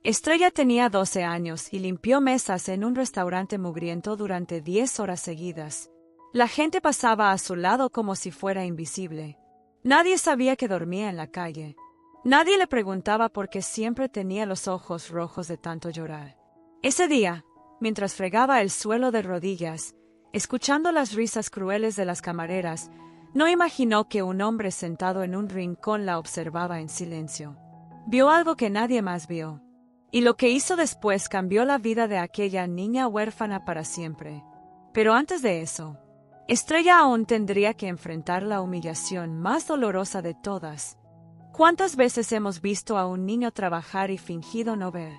Estrella tenía 12 años y limpió mesas en un restaurante mugriento durante 10 horas seguidas. La gente pasaba a su lado como si fuera invisible. Nadie sabía que dormía en la calle. Nadie le preguntaba por qué siempre tenía los ojos rojos de tanto llorar. Ese día, mientras fregaba el suelo de rodillas, escuchando las risas crueles de las camareras, no imaginó que un hombre sentado en un rincón la observaba en silencio. Vio algo que nadie más vio. Y lo que hizo después cambió la vida de aquella niña huérfana para siempre. Pero antes de eso, Estrella aún tendría que enfrentar la humillación más dolorosa de todas. ¿Cuántas veces hemos visto a un niño trabajar y fingido no ver?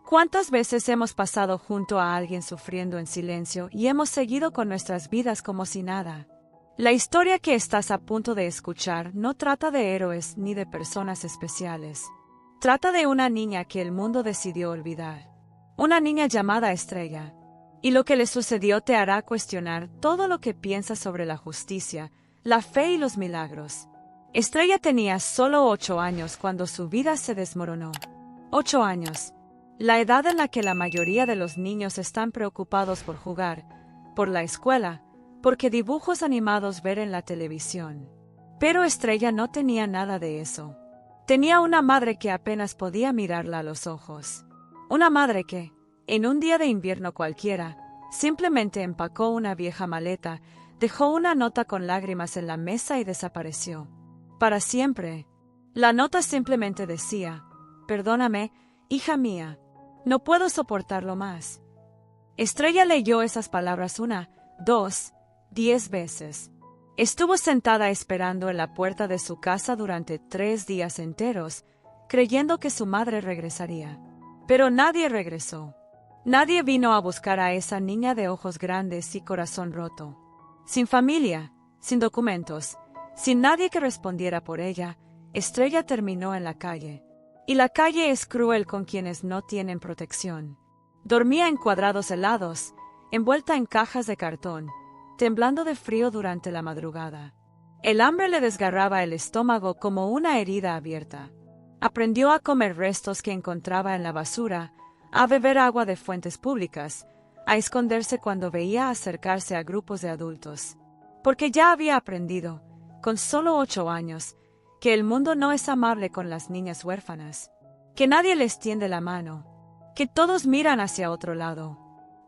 ¿Cuántas veces hemos pasado junto a alguien sufriendo en silencio y hemos seguido con nuestras vidas como si nada? La historia que estás a punto de escuchar no trata de héroes ni de personas especiales. Trata de una niña que el mundo decidió olvidar. Una niña llamada Estrella. Y lo que le sucedió te hará cuestionar todo lo que piensas sobre la justicia, la fe y los milagros. Estrella tenía solo 8 años cuando su vida se desmoronó. 8 años. La edad en la que la mayoría de los niños están preocupados por jugar, por la escuela, porque dibujos animados ver en la televisión. Pero Estrella no tenía nada de eso. Tenía una madre que apenas podía mirarla a los ojos. Una madre que, en un día de invierno cualquiera, simplemente empacó una vieja maleta, dejó una nota con lágrimas en la mesa y desapareció. Para siempre. La nota simplemente decía: «Perdóname, hija mía. No puedo soportarlo más». Estrella leyó esas palabras 1, 2, 10 veces. Estuvo sentada esperando en la puerta de su casa durante 3 días enteros, creyendo que su madre regresaría. Pero nadie regresó. Nadie vino a buscar a esa niña de ojos grandes y corazón roto. Sin familia, sin documentos, sin nadie que respondiera por ella, Estrella terminó en la calle. Y la calle es cruel con quienes no tienen protección. Dormía en cuadrados helados, envuelta en cajas de cartón, temblando de frío durante la madrugada. El hambre le desgarraba el estómago como una herida abierta. Aprendió a comer restos que encontraba en la basura, a beber agua de fuentes públicas, a esconderse cuando veía acercarse a grupos de adultos. Porque ya había aprendido, con solo 8 años, que el mundo no es amable con las niñas huérfanas, que nadie les tiende la mano, que todos miran hacia otro lado.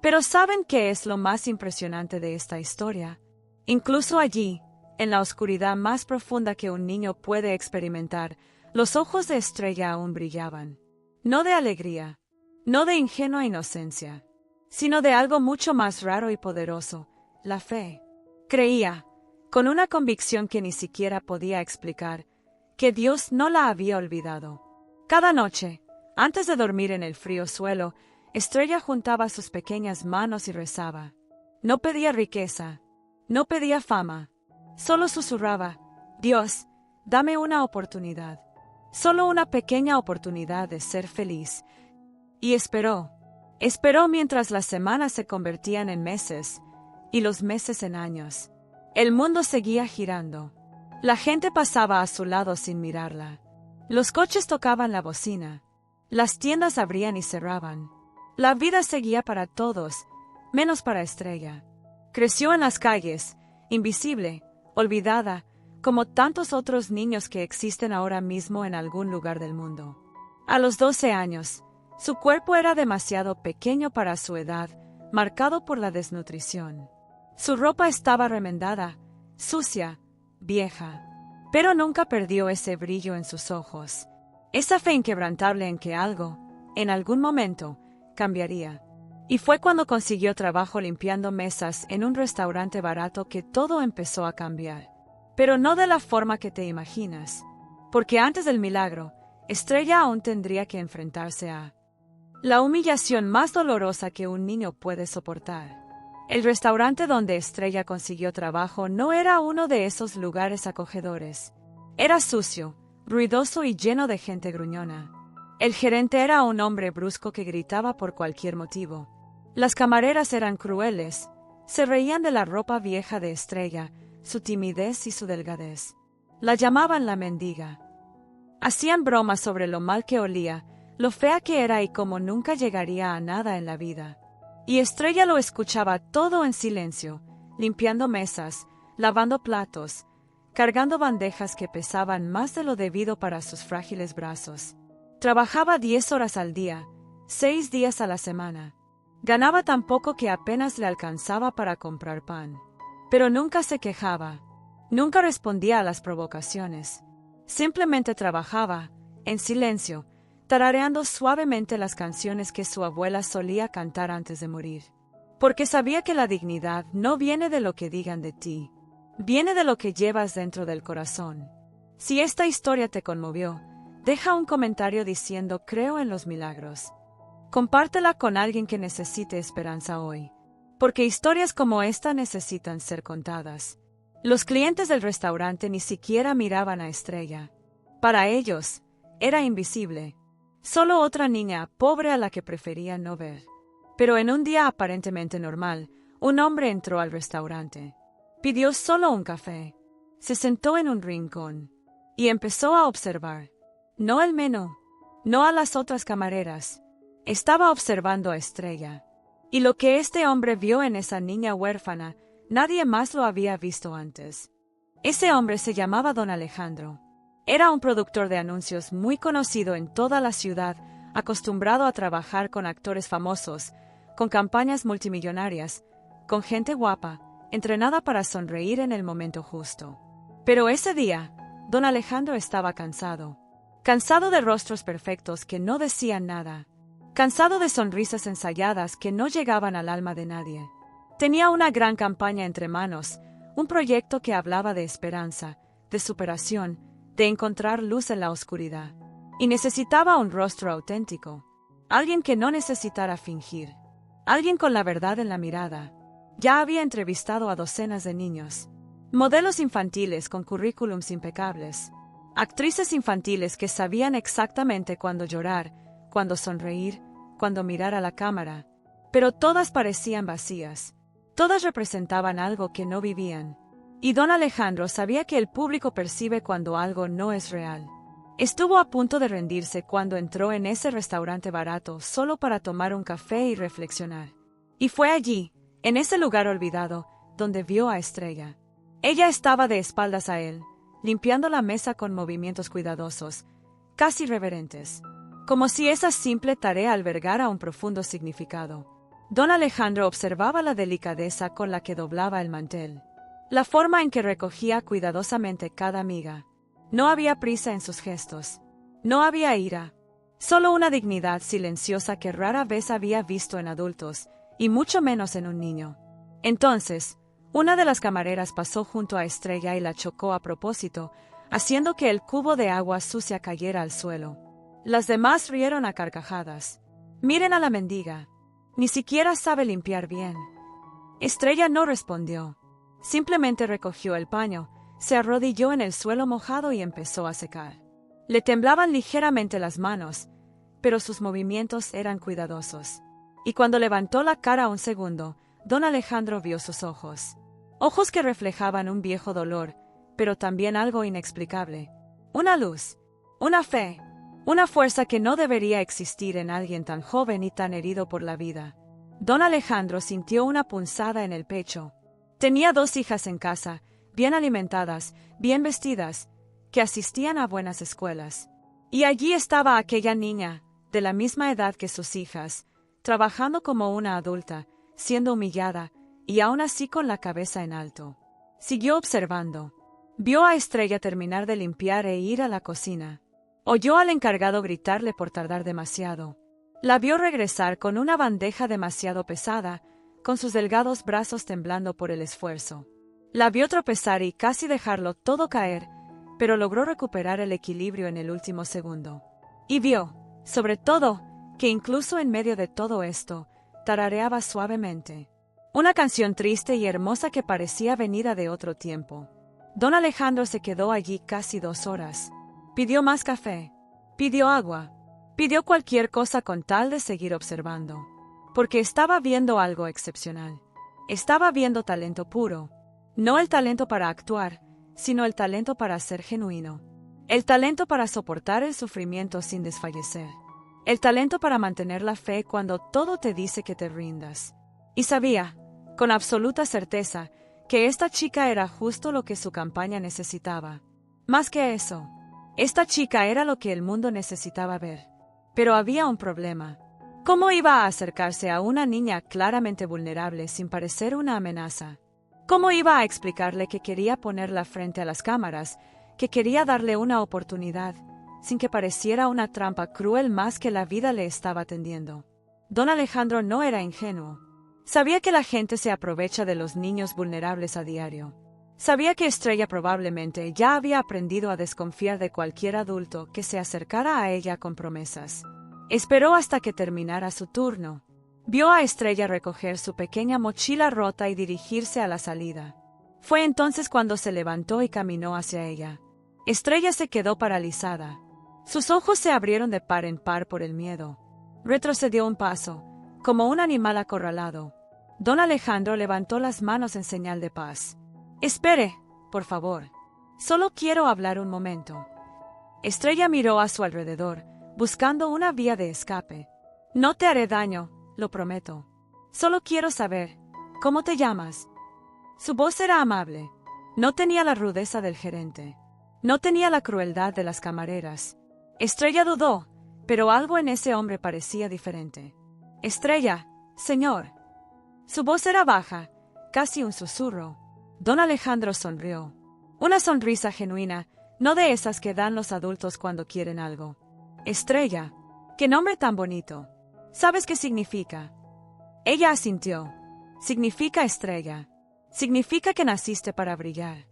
Pero ¿saben qué es lo más impresionante de esta historia? Incluso allí, en la oscuridad más profunda que un niño puede experimentar, los ojos de Estrella aún brillaban. No de alegría, no de ingenua inocencia, sino de algo mucho más raro y poderoso: la fe. Creía, con una convicción que ni siquiera podía explicar, que Dios no la había olvidado. Cada noche, antes de dormir en el frío suelo, Estrella juntaba sus pequeñas manos y rezaba. No pedía riqueza, no pedía fama, solo susurraba: «Dios, dame una oportunidad, solo una pequeña oportunidad de ser feliz». Y esperó mientras las semanas se convertían en meses, y los meses en años. El mundo seguía girando. La gente pasaba a su lado sin mirarla. Los coches tocaban la bocina. Las tiendas abrían y cerraban. La vida seguía para todos, menos para Estrella. Creció en las calles, invisible, olvidada, como tantos otros niños que existen ahora mismo en algún lugar del mundo. A los 12 años, su cuerpo era demasiado pequeño para su edad, marcado por la desnutrición. Su ropa estaba remendada, sucia, vieja. Pero nunca perdió ese brillo en sus ojos, esa fe inquebrantable en que algo, en algún momento, cambiaría. Y fue cuando consiguió trabajo limpiando mesas en un restaurante barato que todo empezó a cambiar. Pero no de la forma que te imaginas. Porque antes del milagro, Estrella aún tendría que enfrentarse a la humillación más dolorosa que un niño puede soportar. El restaurante donde Estrella consiguió trabajo no era uno de esos lugares acogedores. Era sucio, ruidoso y lleno de gente gruñona. El gerente era un hombre brusco que gritaba por cualquier motivo. Las camareras eran crueles, se reían de la ropa vieja de Estrella, su timidez y su delgadez. La llamaban la mendiga. Hacían bromas sobre lo mal que olía, lo fea que era y cómo nunca llegaría a nada en la vida. Y Estrella lo escuchaba todo en silencio, limpiando mesas, lavando platos, cargando bandejas que pesaban más de lo debido para sus frágiles brazos. Trabajaba 10 horas al día, 6 días a la semana. Ganaba tan poco que apenas le alcanzaba para comprar pan. Pero nunca se quejaba. Nunca respondía a las provocaciones. Simplemente trabajaba, en silencio, tarareando suavemente las canciones que su abuela solía cantar antes de morir. Porque sabía que la dignidad no viene de lo que digan de ti, viene de lo que llevas dentro del corazón. Si esta historia te conmovió, deja un comentario diciendo creo en los milagros. Compártela con alguien que necesite esperanza hoy. Porque historias como esta necesitan ser contadas. Los clientes del restaurante ni siquiera miraban a Estrella. Para ellos, era invisible. Solo otra niña pobre a la que preferían no ver. Pero en un día aparentemente normal, un hombre entró al restaurante. Pidió solo un café. Se sentó en un rincón. Y empezó a observar. No el menú. No a las otras camareras. Estaba observando a Estrella. Y lo que este hombre vio en esa niña huérfana, nadie más lo había visto antes. Ese hombre se llamaba Don Alejandro. Era un productor de anuncios muy conocido en toda la ciudad, acostumbrado a trabajar con actores famosos, con campañas multimillonarias, con gente guapa, entrenada para sonreír en el momento justo. Pero ese día, Don Alejandro estaba cansado. Cansado de rostros perfectos que no decían nada. Cansado de sonrisas ensayadas que no llegaban al alma de nadie. Tenía una gran campaña entre manos, un proyecto que hablaba de esperanza, de superación, de encontrar luz en la oscuridad. Y necesitaba un rostro auténtico. Alguien que no necesitara fingir. Alguien con la verdad en la mirada. Ya había entrevistado a docenas de niños. Modelos infantiles con currículums impecables. Actrices infantiles que sabían exactamente cuándo llorar, cuándo sonreír, cuándo mirar a la cámara. Pero todas parecían vacías. Todas representaban algo que no vivían. Y Don Alejandro sabía que el público percibe cuando algo no es real. Estuvo a punto de rendirse cuando entró en ese restaurante barato solo para tomar un café y reflexionar. Y fue allí, en ese lugar olvidado, donde vio a Estrella. Ella estaba de espaldas a él, limpiando la mesa con movimientos cuidadosos, casi reverentes. Como si esa simple tarea albergara un profundo significado. Don Alejandro observaba la delicadeza con la que doblaba el mantel. La forma en que recogía cuidadosamente cada miga. No había prisa en sus gestos. No había ira. Solo una dignidad silenciosa que rara vez había visto en adultos, y mucho menos en un niño. Entonces, una de las camareras pasó junto a Estrella y la chocó a propósito, haciendo que el cubo de agua sucia cayera al suelo. Las demás rieron a carcajadas. Miren a la mendiga. Ni siquiera sabe limpiar bien. Estrella no respondió. Simplemente recogió el paño, se arrodilló en el suelo mojado y empezó a secar. Le temblaban ligeramente las manos, pero sus movimientos eran cuidadosos. Y cuando levantó la cara un segundo, Don Alejandro vio sus ojos. Ojos que reflejaban un viejo dolor, pero también algo inexplicable. Una luz, una fe, una fuerza que no debería existir en alguien tan joven y tan herido por la vida. Don Alejandro sintió una punzada en el pecho. Tenía 2 hijas en casa, bien alimentadas, bien vestidas, que asistían a buenas escuelas. Y allí estaba aquella niña, de la misma edad que sus hijas, trabajando como una adulta, siendo humillada, y aún así con la cabeza en alto. Siguió observando. Vio a Estrella terminar de limpiar e ir a la cocina. Oyó al encargado gritarle por tardar demasiado. La vio regresar con una bandeja demasiado pesada, con sus delgados brazos temblando por el esfuerzo. La vio tropezar y casi dejarlo todo caer, pero logró recuperar el equilibrio en el último segundo. Y vio, sobre todo, que incluso en medio de todo esto, tarareaba suavemente. Una canción triste y hermosa que parecía venida de otro tiempo. Don Alejandro se quedó allí casi 2 horas. Pidió más café. Pidió agua. Pidió cualquier cosa con tal de seguir observando. Porque estaba viendo algo excepcional. Estaba viendo talento puro. No el talento para actuar, sino el talento para ser genuino. El talento para soportar el sufrimiento sin desfallecer. el talento para mantener la fe cuando todo te dice que te rindas. Y sabía, con absoluta certeza, que esta chica era justo lo que su campaña necesitaba. Más que eso, esta chica era lo que el mundo necesitaba ver. Pero había un problema. ¿Cómo iba a acercarse a una niña claramente vulnerable sin parecer una amenaza? ¿Cómo iba a explicarle que quería ponerla frente a las cámaras, que quería darle una oportunidad, sin que pareciera una trampa cruel más que la vida le estaba tendiendo? Don Alejandro no era ingenuo. Sabía que la gente se aprovecha de los niños vulnerables a diario. Sabía que Estrella probablemente ya había aprendido a desconfiar de cualquier adulto que se acercara a ella con promesas. Esperó hasta que terminara su turno. Vio a Estrella recoger su pequeña mochila rota y dirigirse a la salida. Fue entonces cuando se levantó y caminó hacia ella. Estrella se quedó paralizada. Sus ojos se abrieron de par en par por el miedo. Retrocedió un paso, como un animal acorralado. Don Alejandro levantó las manos en señal de paz. «Espere, por favor. Solo quiero hablar un momento». Estrella miró a su alrededor, buscando una vía de escape. «No te haré daño, lo prometo. Solo quiero saber, ¿cómo te llamas?» Su voz era amable. No tenía la rudeza del gerente. No tenía la crueldad de las camareras. Estrella dudó, pero algo en ese hombre parecía diferente. «Estrella, señor». Su voz era baja, casi un susurro. Don Alejandro sonrió. Una sonrisa genuina, no de esas que dan los adultos cuando quieren algo. «Estrella. ¡Qué nombre tan bonito! ¿Sabes qué significa?» Ella asintió. «Significa estrella. Significa que naciste para brillar».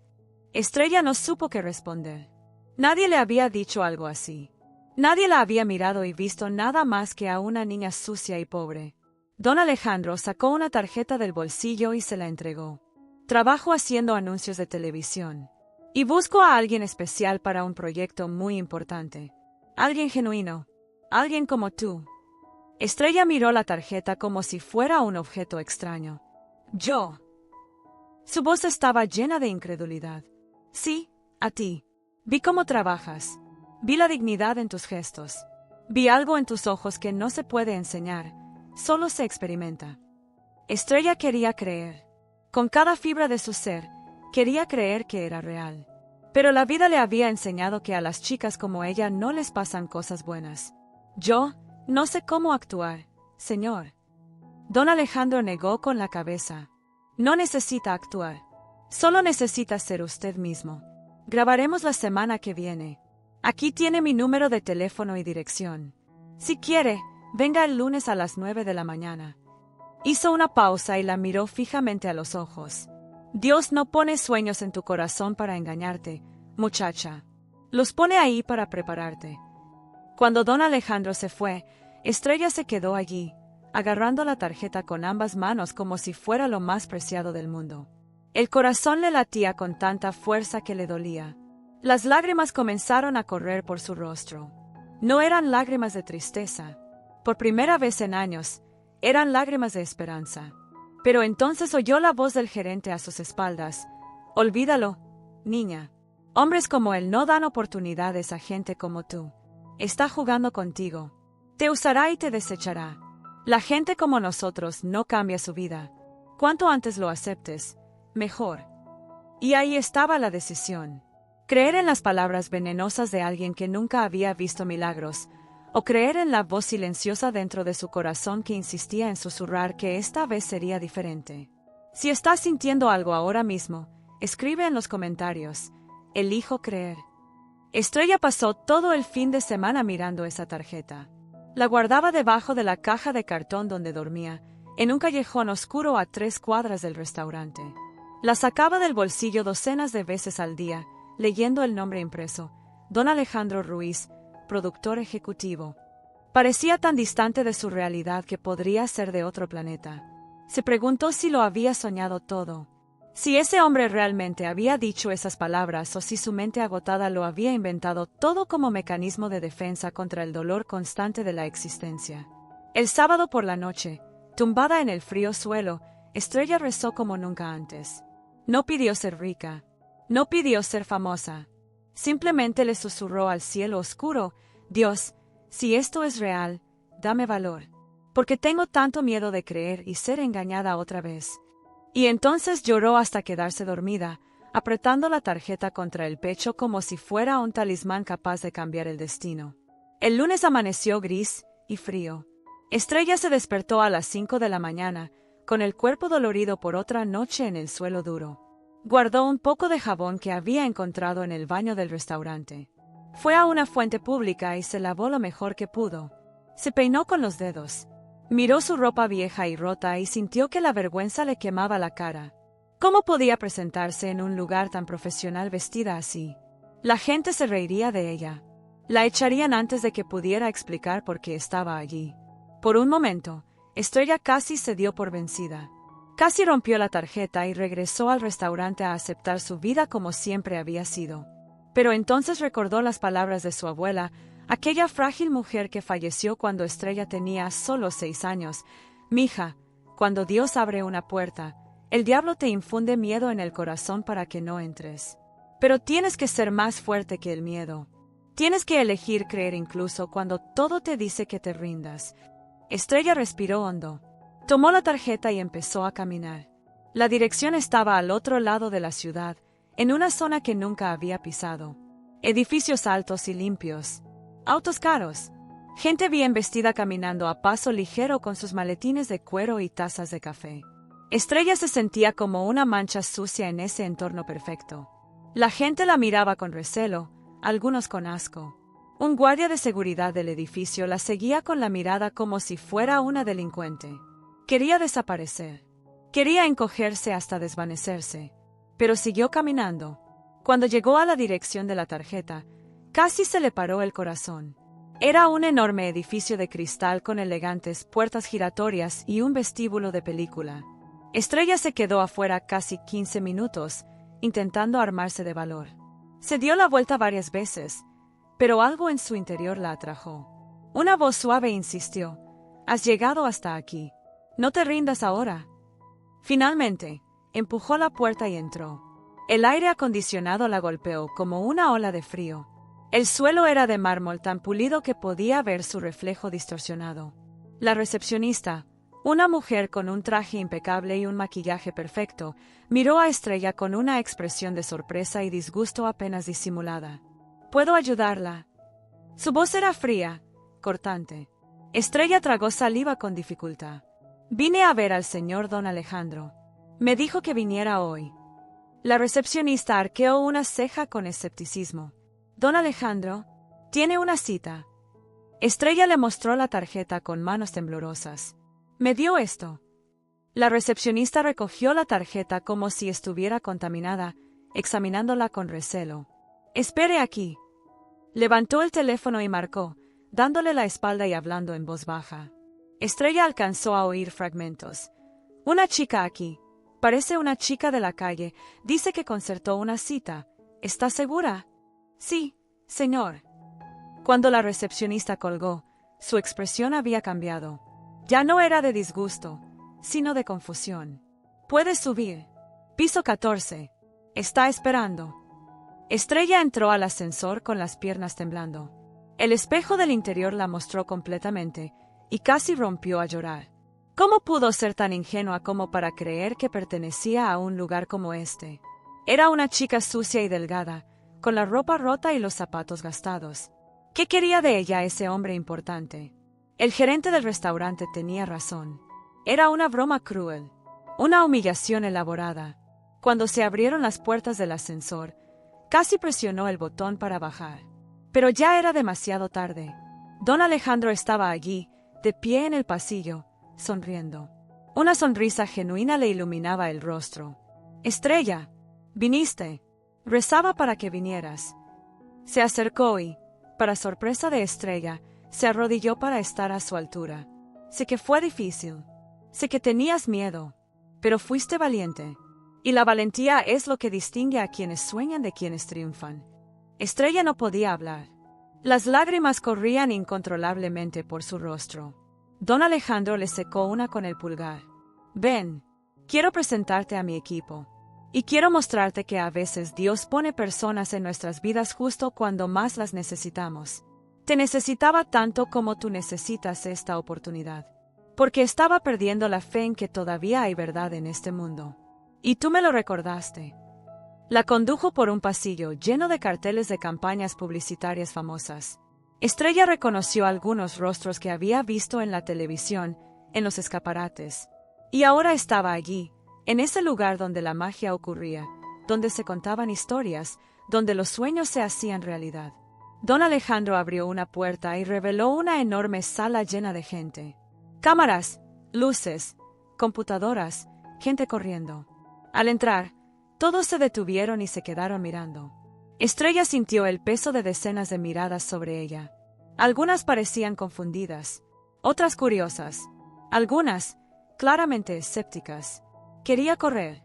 Estrella no supo qué responder. Nadie le había dicho algo así. Nadie la había mirado y visto nada más que a una niña sucia y pobre. Don Alejandro sacó una tarjeta del bolsillo y se la entregó. «Trabajo haciendo anuncios de televisión. Y busco a alguien especial para un proyecto muy importante. Alguien genuino. Alguien como tú». Estrella miró la tarjeta como si fuera un objeto extraño. «¿Yo?» Su voz estaba llena de incredulidad. «Sí, a ti. Vi cómo trabajas. Vi la dignidad en tus gestos. Vi algo en tus ojos que no se puede enseñar, solo se experimenta». Estrella quería creer. Con cada fibra de su ser, quería creer que era real. Pero la vida le había enseñado que a las chicas como ella no les pasan cosas buenas. «Yo no sé cómo actuar, señor». Don Alejandro negó con la cabeza. «No necesita actuar. Solo necesita ser usted mismo. Grabaremos la semana que viene. Aquí tiene mi número de teléfono y dirección. Si quiere, venga el lunes a las 9 de la mañana». Hizo una pausa y la miró fijamente a los ojos. «Dios no pone sueños en tu corazón para engañarte, muchacha. Los pone ahí para prepararte». Cuando don Alejandro se fue, Estrella se quedó allí, agarrando la tarjeta con ambas manos como si fuera lo más preciado del mundo. El corazón le latía con tanta fuerza que le dolía. Las lágrimas comenzaron a correr por su rostro. No eran lágrimas de tristeza. Por primera vez en años, eran lágrimas de esperanza. Pero entonces oyó la voz del gerente a sus espaldas. «Olvídalo, niña. Hombres como él no dan oportunidades a gente como tú. Está jugando contigo. Te usará y te desechará. La gente como nosotros no cambia su vida. Cuanto antes lo aceptes, mejor». Y ahí estaba la decisión. Creer en las palabras venenosas de alguien que nunca había visto milagros, o creer en la voz silenciosa dentro de su corazón que insistía en susurrar que esta vez sería diferente. Si estás sintiendo algo ahora mismo, escribe en los comentarios. Elijo creer. Estrella pasó todo el fin de semana mirando esa tarjeta. La guardaba debajo de la caja de cartón donde dormía, en un callejón oscuro a 3 cuadras del restaurante. La sacaba del bolsillo docenas de veces al día, leyendo el nombre impreso: Don Alejandro Ruiz, productor ejecutivo. Parecía tan distante de su realidad que podría ser de otro planeta. Se preguntó si lo había soñado todo. Si ese hombre realmente había dicho esas palabras o si su mente agotada lo había inventado todo como mecanismo de defensa contra el dolor constante de la existencia. El sábado por la noche, tumbada en el frío suelo, Estrella rezó como nunca antes. No pidió ser rica. No pidió ser famosa. Simplemente le susurró al cielo oscuro: «Dios, Si esto es real, dame valor. Porque tengo tanto miedo de creer y ser engañada otra vez. Y entonces lloró hasta quedarse dormida, apretando la tarjeta contra el pecho como si fuera un talismán capaz de cambiar el destino. El lunes amaneció gris y frío. Estrella se despertó a las 5 de la mañana, con el cuerpo dolorido por otra noche en el suelo duro. Guardó un poco de jabón que había encontrado en el baño del restaurante. Fue a una fuente pública y se lavó lo mejor que pudo. Se peinó con los dedos. Miró su ropa vieja y rota y sintió que la vergüenza le quemaba la cara. ¿Cómo podía presentarse en un lugar tan profesional vestida así? La gente se reiría de ella. La echarían antes de que pudiera explicar por qué estaba allí. Por un momento, Estrella casi se dio por vencida. Casi rompió la tarjeta y regresó al restaurante a aceptar su vida como siempre había sido. Pero entonces recordó las palabras de su abuela, aquella frágil mujer que falleció cuando Estrella tenía solo 6 años. Mija, cuando Dios abre una puerta, el diablo te infunde miedo en el corazón para que no entres. Pero tienes que ser más fuerte que el miedo. Tienes que elegir creer incluso cuando todo te dice que te rindas. Estrella respiró hondo. Tomó la tarjeta y empezó a caminar. La dirección estaba al otro lado de la ciudad, en una zona que nunca había pisado. Edificios altos y limpios. Autos caros. Gente bien vestida caminando a paso ligero con sus maletines de cuero y tazas de café. Estrella se sentía como una mancha sucia en ese entorno perfecto. La gente la miraba con recelo, algunos con asco. Un guardia de seguridad del edificio la seguía con la mirada como si fuera una delincuente. Quería desaparecer. Quería encogerse hasta desvanecerse. Pero siguió caminando. Cuando llegó a la dirección de la tarjeta, casi se le paró el corazón. Era un enorme edificio de cristal con elegantes puertas giratorias y un vestíbulo de película. Estrella se quedó afuera casi 15 minutos, intentando armarse de valor. Se dio la vuelta varias veces, pero algo en su interior la atrajo. Una voz suave insistió: «Has llegado hasta aquí. No te rindas ahora». Finalmente, empujó la puerta y entró. El aire acondicionado la golpeó como una ola de frío. El suelo era de mármol tan pulido que podía ver su reflejo distorsionado. La recepcionista, una mujer con un traje impecable y un maquillaje perfecto, miró a Estrella con una expresión de sorpresa y disgusto apenas disimulada. «¿Puedo ayudarla?» Su voz era fría, cortante. Estrella tragó saliva con dificultad. «Vine a ver al señor don Alejandro. Me dijo que viniera hoy». La recepcionista arqueó una ceja con escepticismo. «¿Don Alejandro? Tiene una cita». Estrella le mostró la tarjeta con manos temblorosas. «Me dio esto». La recepcionista recogió la tarjeta como si estuviera contaminada, examinándola con recelo. «Espere aquí». Levantó el teléfono y marcó, dándole la espalda y hablando en voz baja. Estrella alcanzó a oír fragmentos. «Una chica aquí. Parece una chica de la calle. Dice que concertó una cita. ¿Está segura?» «Sí, señor». Cuando la recepcionista colgó, su expresión había cambiado. Ya no era de disgusto, sino de confusión. «Puedes subir. Piso 14. Está esperando». Estrella entró al ascensor con las piernas temblando. El espejo del interior la mostró completamente, y casi rompió a llorar. ¿Cómo pudo ser tan ingenua como para creer que pertenecía a un lugar como este? Era una chica sucia y delgada, con la ropa rota y los zapatos gastados. ¿Qué quería de ella ese hombre importante? El gerente del restaurante tenía razón. Era una broma cruel, una humillación elaborada. Cuando se abrieron las puertas del ascensor, casi presionó el botón para bajar. Pero ya era demasiado tarde. Don Alejandro estaba allí, de pie en el pasillo, sonriendo. Una sonrisa genuina le iluminaba el rostro. «Estrella, viniste. Rezaba para que vinieras». Se acercó y, para sorpresa de Estrella, se arrodilló para estar a su altura. «Sé que fue difícil. Sé que tenías miedo. Pero fuiste valiente. Y la valentía es lo que distingue a quienes sueñan de quienes triunfan». Estrella no podía hablar. Las lágrimas corrían incontrolablemente por su rostro. Don Alejandro le secó una con el pulgar. «Ven, quiero presentarte a mi equipo. Y quiero mostrarte que a veces Dios pone personas en nuestras vidas justo cuando más las necesitamos». Te necesitaba tanto como tú necesitas esta oportunidad. Porque estaba perdiendo la fe en que todavía hay verdad en este mundo. Y tú me lo recordaste. La condujo por un pasillo lleno de carteles de campañas publicitarias famosas. Estrella reconoció algunos rostros que había visto en la televisión, en los escaparates. Y ahora estaba allí, en ese lugar donde la magia ocurría, donde se contaban historias, donde los sueños se hacían realidad. Don Alejandro abrió una puerta y reveló una enorme sala llena de gente. Cámaras, luces, computadoras, gente corriendo. Al entrar, todos se detuvieron y se quedaron mirando. Estrella sintió el peso de decenas de miradas sobre ella. Algunas parecían confundidas, otras curiosas, algunas claramente escépticas. Quería correr,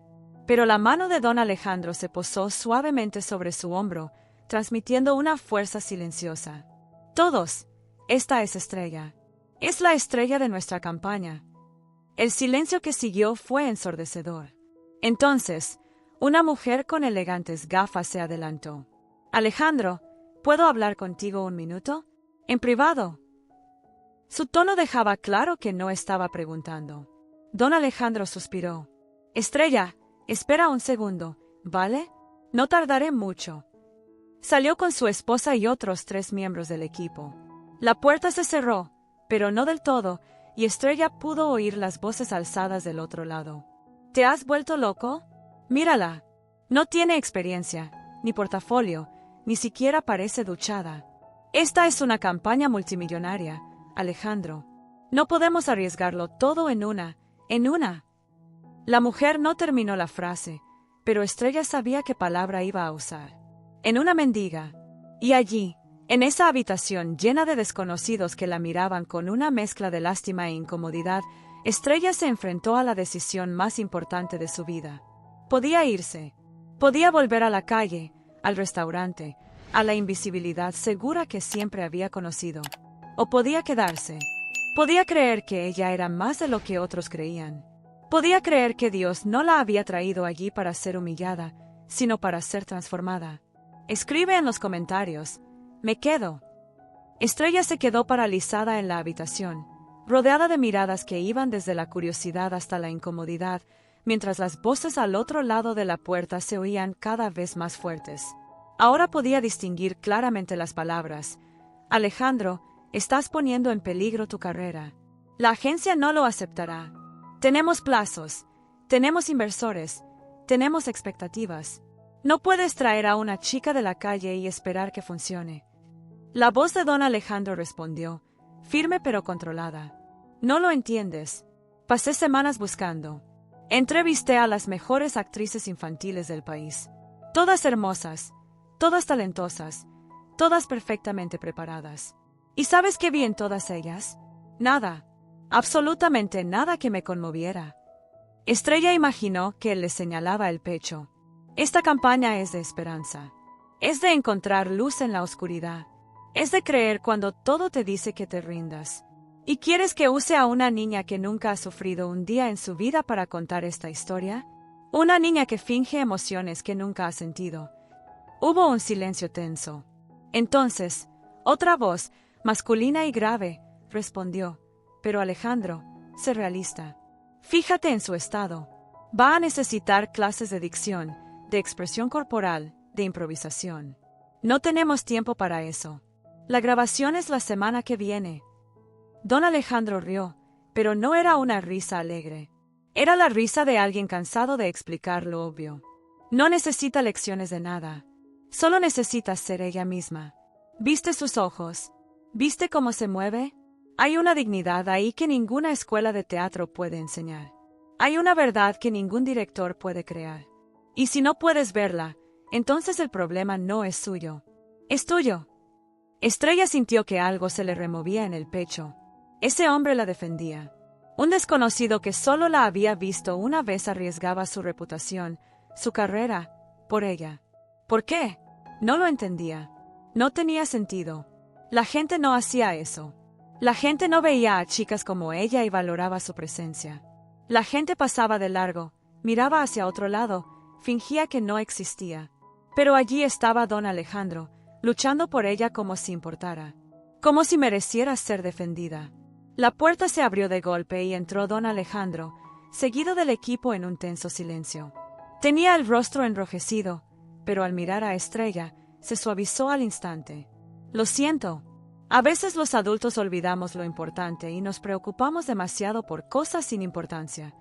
pero la mano de don Alejandro se posó suavemente sobre su hombro, transmitiendo una fuerza silenciosa. Todos, esta es Estrella. Es la estrella de nuestra campaña. El silencio que siguió fue ensordecedor. Entonces, una mujer con elegantes gafas se adelantó. Alejandro, ¿puedo hablar contigo un minuto? En privado. Su tono dejaba claro que no estaba preguntando. Don Alejandro suspiró. Estrella, espera un segundo, ¿vale? No tardaré mucho. Salió con su esposa y otros 3 miembros del equipo. La puerta se cerró, pero no del todo, y Estrella pudo oír las voces alzadas del otro lado. ¿Te has vuelto loco? Mírala. No tiene experiencia, ni portafolio, ni siquiera parece duchada. Esta es una campaña multimillonaria, Alejandro. No podemos arriesgarlo todo en una. La mujer no terminó la frase, pero Estrella sabía qué palabra iba a usar. En una mendiga. Y allí, en esa habitación llena de desconocidos que la miraban con una mezcla de lástima e incomodidad, Estrella se enfrentó a la decisión más importante de su vida. Podía irse. Podía volver a la calle, al restaurante, a la invisibilidad segura que siempre había conocido. O podía quedarse. Podía creer que ella era más de lo que otros creían. Podía creer que Dios no la había traído allí para ser humillada, sino para ser transformada. Escribe en los comentarios. Me quedo. Estrella se quedó paralizada en la habitación, rodeada de miradas que iban desde la curiosidad hasta la incomodidad, mientras las voces al otro lado de la puerta se oían cada vez más fuertes. Ahora podía distinguir claramente las palabras. Alejandro, estás poniendo en peligro tu carrera. La agencia no lo aceptará. Tenemos plazos, tenemos inversores, tenemos expectativas. No puedes traer a una chica de la calle y esperar que funcione. La voz de don Alejandro respondió, firme pero controlada. No lo entiendes. Pasé semanas buscando. Entrevisté a las mejores actrices infantiles del país. Todas hermosas, todas talentosas, todas perfectamente preparadas. ¿Y sabes qué vi en todas ellas? Nada. Absolutamente nada que me conmoviera. Estrella imaginó que él le señalaba el pecho. Esta campaña es de esperanza. Es de encontrar luz en la oscuridad. Es de creer cuando todo te dice que te rindas. ¿Y quieres que use a una niña que nunca ha sufrido un día en su vida para contar esta historia? Una niña que finge emociones que nunca ha sentido. Hubo un silencio tenso. Entonces, otra voz, masculina y grave, respondió. Pero Alejandro, sé realista. Fíjate en su estado. Va a necesitar clases de dicción, de expresión corporal, de improvisación. No tenemos tiempo para eso. La grabación es la semana que viene. Don Alejandro rió, pero no era una risa alegre. Era la risa de alguien cansado de explicar lo obvio. No necesita lecciones de nada. Solo necesita ser ella misma. ¿Viste sus ojos? ¿Viste cómo se mueve? Hay una dignidad ahí que ninguna escuela de teatro puede enseñar. Hay una verdad que ningún director puede crear. Y si no puedes verla, entonces el problema no es suyo. Es tuyo. Estrella sintió que algo se le removía en el pecho. Ese hombre la defendía. Un desconocido que solo la había visto una vez arriesgaba su reputación, su carrera, por ella. ¿Por qué? No lo entendía. No tenía sentido. La gente no hacía eso. La gente no veía a chicas como ella y valoraba su presencia. La gente pasaba de largo, miraba hacia otro lado, fingía que no existía. Pero allí estaba don Alejandro, luchando por ella como si importara. como si mereciera ser defendida. La puerta se abrió de golpe y entró don Alejandro, seguido del equipo en un tenso silencio. Tenía el rostro enrojecido, pero al mirar a Estrella, se suavizó al instante. Lo siento. A veces los adultos olvidamos lo importante y nos preocupamos demasiado por cosas sin importancia.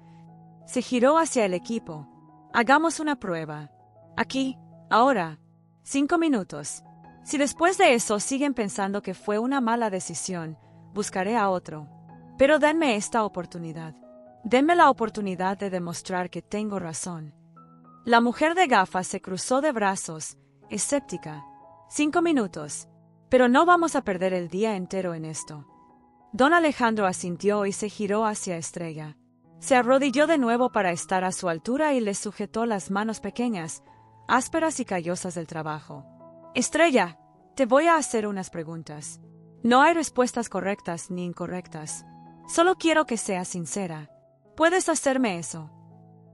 Se giró hacia el equipo. Hagamos una prueba. Aquí, ahora. 5 minutos. Si después de eso siguen pensando que fue una mala decisión, buscaré a otro. Pero denme esta oportunidad. Denme la oportunidad de demostrar que tengo razón. La mujer de gafas se cruzó de brazos, escéptica. 5 minutos. Pero no vamos a perder el día entero en esto. Don Alejandro asintió y se giró hacia Estrella. Se arrodilló de nuevo para estar a su altura y le sujetó las manos pequeñas, ásperas y callosas del trabajo. Estrella, te voy a hacer unas preguntas. No hay respuestas correctas ni incorrectas. Solo quiero que seas sincera. ¿Puedes hacerme eso?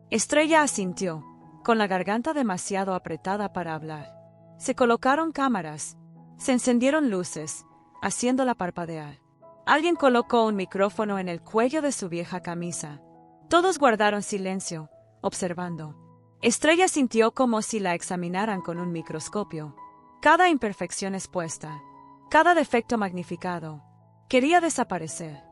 Estrella asintió, con la garganta demasiado apretada para hablar. Se colocaron cámaras. Se encendieron luces, haciéndola parpadear. Alguien colocó un micrófono en el cuello de su vieja camisa. Todos guardaron silencio, observando. Estrella sintió como si la examinaran con un microscopio. Cada imperfección expuesta, cada defecto magnificado. Quería desaparecer.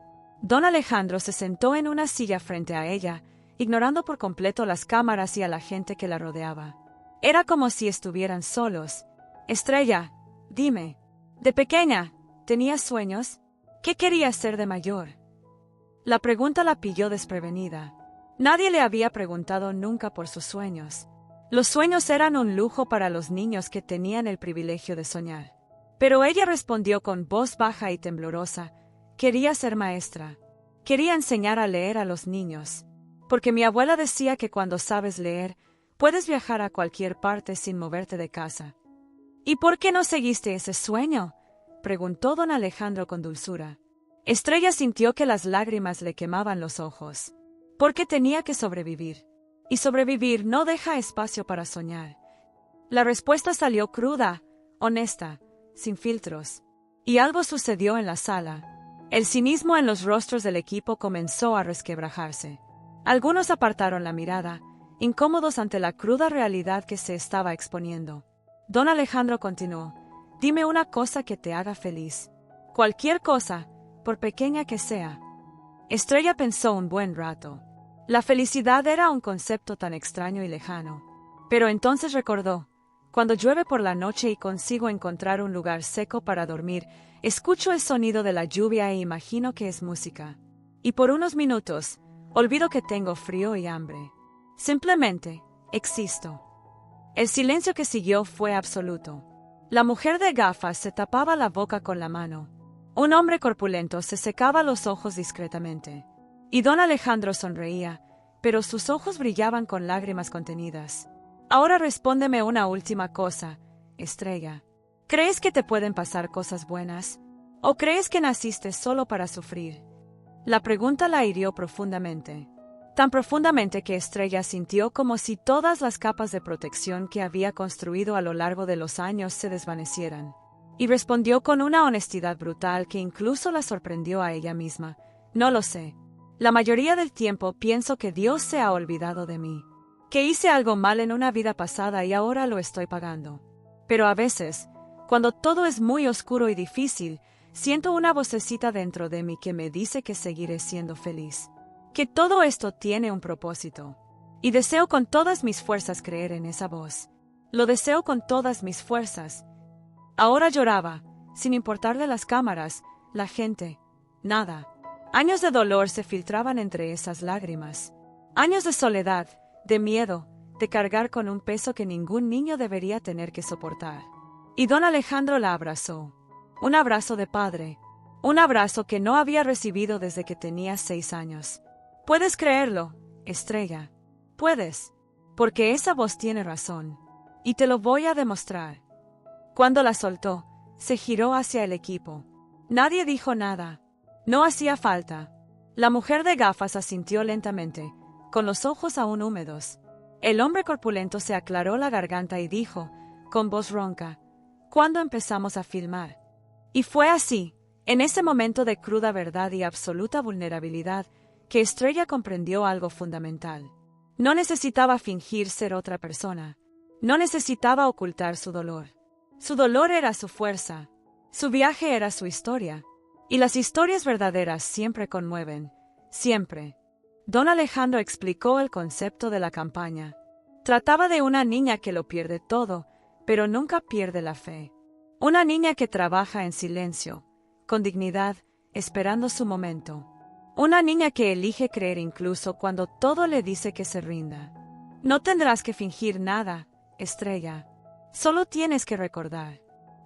Don Alejandro se sentó en una silla frente a ella, ignorando por completo las cámaras y a la gente que la rodeaba. Era como si estuvieran solos. Estrella, dime, de pequeña, ¿tenías sueños? ¿Qué querías ser de mayor? La pregunta la pilló desprevenida. Nadie le había preguntado nunca por sus sueños. Los sueños eran un lujo para los niños que tenían el privilegio de soñar. Pero ella respondió con voz baja y temblorosa: quería ser maestra. Quería enseñar a leer a los niños. Porque mi abuela decía que cuando sabes leer, puedes viajar a cualquier parte sin moverte de casa. ¿Y por qué no seguiste ese sueño?, preguntó don Alejandro con dulzura. Estrella sintió que las lágrimas le quemaban los ojos. Porque tenía que sobrevivir. Y sobrevivir no deja espacio para soñar. La respuesta salió cruda, honesta, sin filtros. Y algo sucedió en la sala. El cinismo en los rostros del equipo comenzó a resquebrajarse. Algunos apartaron la mirada, incómodos ante la cruda realidad que se estaba exponiendo. Don Alejandro continuó: dime una cosa que te haga feliz. Cualquier cosa, por pequeña que sea. Estrella pensó un buen rato. La felicidad era un concepto tan extraño y lejano. Pero entonces recordó: cuando llueve por la noche y consigo encontrar un lugar seco para dormir, escucho el sonido de la lluvia e imagino que es música. Y por unos minutos, olvido que tengo frío y hambre. Simplemente, existo. El silencio que siguió fue absoluto. La mujer de gafas se tapaba la boca con la mano. Un hombre corpulento se secaba los ojos discretamente. Y don Alejandro sonreía, pero sus ojos brillaban con lágrimas contenidas. Ahora respóndeme una última cosa, Estrella. ¿Crees que te pueden pasar cosas buenas? ¿O crees que naciste solo para sufrir? La pregunta la hirió profundamente. Tan profundamente que Estrella sintió como si todas las capas de protección que había construido a lo largo de los años se desvanecieran. Y respondió con una honestidad brutal que incluso la sorprendió a ella misma: no lo sé. La mayoría del tiempo pienso que Dios se ha olvidado de mí. Que hice algo mal en una vida pasada y ahora lo estoy pagando. Pero a veces, cuando todo es muy oscuro y difícil, siento una vocecita dentro de mí que me dice que seguiré siendo feliz. Que todo esto tiene un propósito. Y deseo con todas mis fuerzas creer en esa voz. Lo deseo con todas mis fuerzas. Ahora lloraba, sin importarle las cámaras, la gente, nada. Años de dolor se filtraban entre esas lágrimas. Años de soledad, de miedo, de cargar con un peso que ningún niño debería tener que soportar. Y don Alejandro la abrazó. Un abrazo de padre. Un abrazo que no había recibido desde que tenía 6 años. Puedes creerlo, Estrella. Puedes. Porque esa voz tiene razón. Y te lo voy a demostrar. Cuando la soltó, se giró hacia el equipo. Nadie dijo nada. No hacía falta. La mujer de gafas asintió lentamente, con los ojos aún húmedos. El hombre corpulento se aclaró la garganta y dijo, con voz ronca: ¿cuándo empezamos a filmar? Y fue así, En ese momento de cruda verdad y absoluta vulnerabilidad, que Estrella comprendió algo fundamental. No necesitaba fingir ser otra persona. No necesitaba ocultar su dolor. Su dolor era su fuerza. Su viaje era su historia. Y las historias verdaderas siempre conmueven. Siempre. Don Alejandro explicó el concepto de la campaña. Trataba de una niña que lo pierde todo, pero nunca pierde la fe. Una niña que trabaja en silencio, con dignidad, esperando su momento. Una niña que elige creer incluso cuando todo le dice que se rinda. No tendrás que fingir nada, Estrella. Solo tienes que recordar.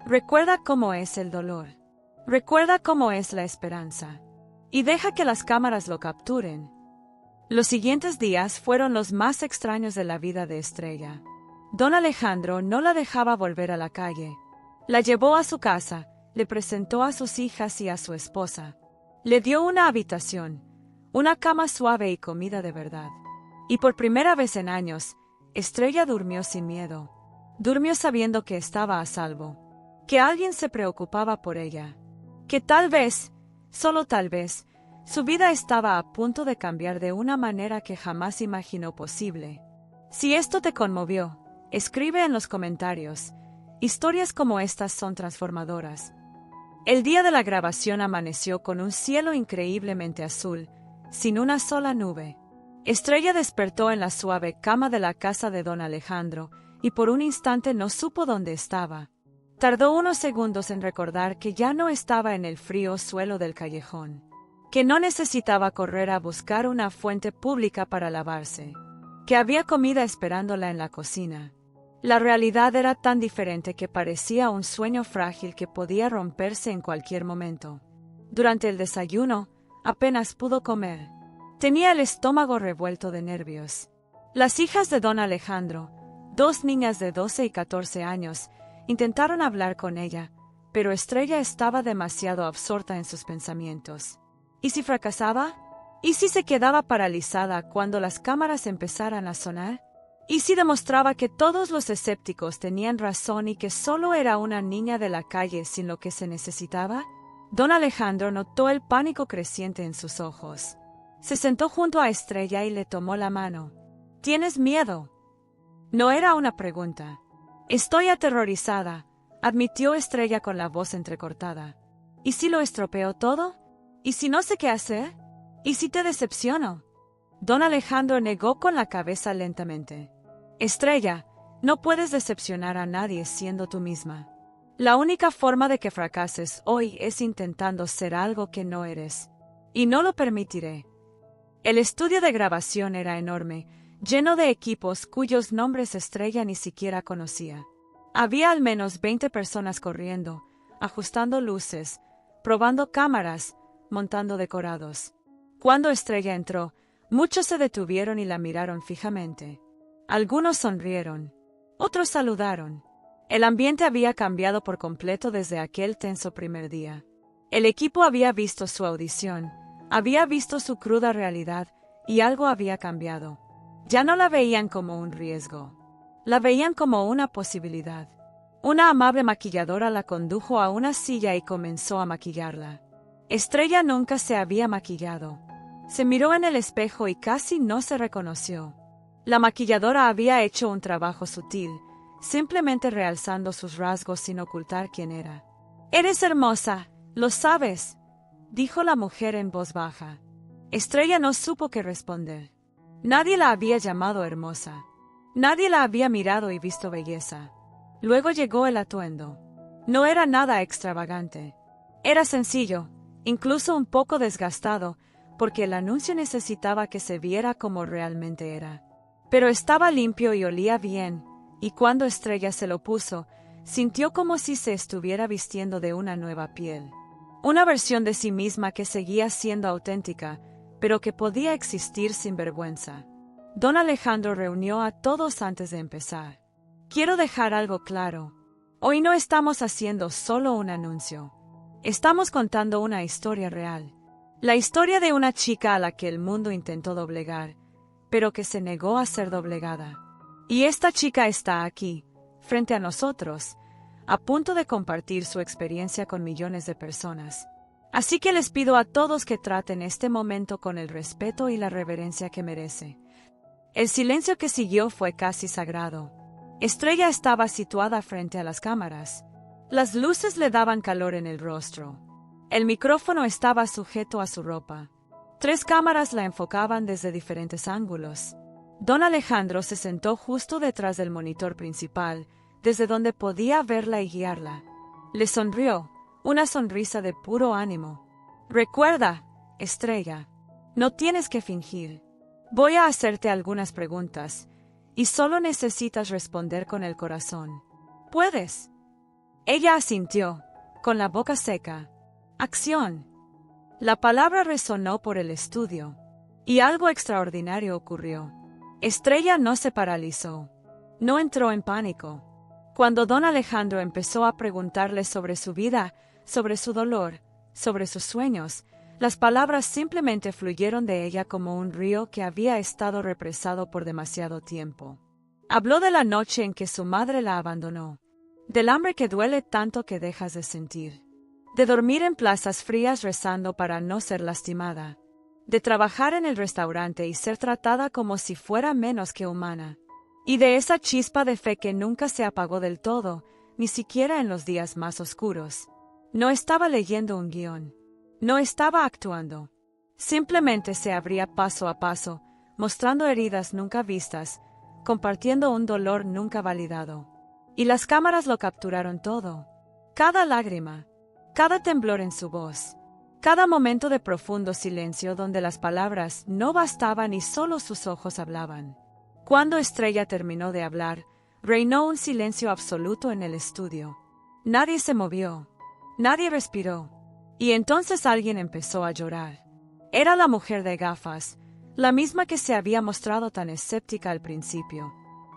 Recuerda cómo es el dolor. Recuerda cómo es la esperanza. Y deja que las cámaras lo capturen. Los siguientes días fueron los más extraños de la vida de Estrella. Don Alejandro no la dejaba volver a la calle. La llevó a su casa, le presentó a sus hijas y a su esposa. Le dio una habitación, una cama suave y comida de verdad. Y por primera vez en años, Estrella durmió sin miedo. Durmió sabiendo que estaba a salvo, que alguien se preocupaba por ella, que tal vez, solo tal vez, su vida estaba a punto de cambiar de una manera que jamás imaginó posible. Si esto te conmovió, escribe en los comentarios. Historias como estas son transformadoras. El día de la grabación amaneció con un cielo increíblemente azul, sin una sola nube. Estrella despertó en la suave cama de la casa de don Alejandro, y por un instante no supo dónde estaba. Tardó unos segundos en recordar que ya no estaba en el frío suelo del callejón, que no necesitaba correr a buscar una fuente pública para lavarse, que había comida esperándola en la cocina. La realidad era tan diferente que parecía un sueño frágil que podía romperse en cualquier momento. Durante el desayuno, apenas pudo comer. Tenía el estómago revuelto de nervios. Las hijas de don Alejandro, 2 niñas de 12 y 14 años, intentaron hablar con ella, pero Estrella estaba demasiado absorta en sus pensamientos. ¿Y si fracasaba? ¿Y si se quedaba paralizada cuando las cámaras empezaran a sonar? ¿Y si demostraba que todos los escépticos tenían razón y que solo era una niña de la calle sin lo que se necesitaba? Don Alejandro notó el pánico creciente en sus ojos. Se sentó junto a Estrella y le tomó la mano. ¿Tienes miedo? No era una pregunta. Estoy aterrorizada, admitió Estrella con la voz entrecortada. ¿Y si lo estropeo todo? ¿Y si no sé qué hacer? ¿Y si te decepciono? Don Alejandro negó con la cabeza lentamente. Estrella, no puedes decepcionar a nadie siendo tú misma. La única forma de que fracases hoy es intentando ser algo que no eres. Y no lo permitiré. El estudio de grabación era enorme, lleno de equipos cuyos nombres Estrella ni siquiera conocía. Había al menos 20 personas corriendo, ajustando luces, probando cámaras, montando decorados. Cuando Estrella entró, muchos se detuvieron y la miraron fijamente. Algunos sonrieron. Otros saludaron. El ambiente había cambiado por completo desde aquel tenso primer día. El equipo había visto su audición, había visto su cruda realidad, y algo había cambiado. Ya no la veían como un riesgo. La veían como una posibilidad. Una amable maquilladora la condujo a una silla y comenzó a maquillarla. Estrella nunca se había maquillado. Se miró en el espejo y casi no se reconoció. La maquilladora había hecho un trabajo sutil, simplemente realzando sus rasgos sin ocultar quién era. «Eres hermosa, lo sabes», dijo la mujer en voz baja. Estrella no supo qué responder. Nadie la había llamado hermosa. Nadie la había mirado y visto belleza. Luego llegó el atuendo. No era nada extravagante. Era sencillo, incluso un poco desgastado, porque el anuncio necesitaba que se viera como realmente era. Pero estaba limpio y olía bien, y cuando Estrella se lo puso, sintió como si se estuviera vistiendo de una nueva piel. Una versión de sí misma que seguía siendo auténtica, pero que podía existir sin vergüenza. Don Alejandro reunió a todos antes de empezar. Quiero dejar algo claro. Hoy no estamos haciendo solo un anuncio. Estamos contando una historia real. La historia de una chica a la que el mundo intentó doblegar, pero que se negó a ser doblegada. Y esta chica está aquí, frente a nosotros, a punto de compartir su experiencia con millones de personas. Así que les pido a todos que traten este momento con el respeto y la reverencia que merece. El silencio que siguió fue casi sagrado. Estrella estaba situada frente a las cámaras. Las luces le daban calor en el rostro. El micrófono estaba sujeto a su ropa. 3 cámaras la enfocaban desde diferentes ángulos. Don Alejandro se sentó justo detrás del monitor principal, desde donde podía verla y guiarla. Le sonrió, una sonrisa de puro ánimo. Recuerda, Estrella, no tienes que fingir. Voy a hacerte algunas preguntas, y solo necesitas responder con el corazón. ¿Puedes? Ella asintió, con la boca seca. Acción. La palabra resonó por el estudio, y algo extraordinario ocurrió. Estrella no se paralizó. No entró en pánico. Cuando don Alejandro empezó a preguntarle sobre su vida, sobre su dolor, sobre sus sueños, las palabras simplemente fluyeron de ella como un río que había estado represado por demasiado tiempo. Habló de la noche en que su madre la abandonó, del hambre que duele tanto que dejas de sentir, de dormir en plazas frías rezando para no ser lastimada, de trabajar en el restaurante y ser tratada como si fuera menos que humana, y de esa chispa de fe que nunca se apagó del todo, ni siquiera en los días más oscuros. No estaba leyendo un guión. No estaba actuando. Simplemente se abría paso a paso, mostrando heridas nunca vistas, compartiendo un dolor nunca validado. Y las cámaras lo capturaron todo. Cada lágrima, cada temblor en su voz, cada momento de profundo silencio donde las palabras no bastaban y solo sus ojos hablaban. Cuando Estrella terminó de hablar, reinó un silencio absoluto en el estudio. Nadie se movió. Nadie respiró. Y entonces alguien empezó a llorar. Era la mujer de gafas, la misma que se había mostrado tan escéptica al principio.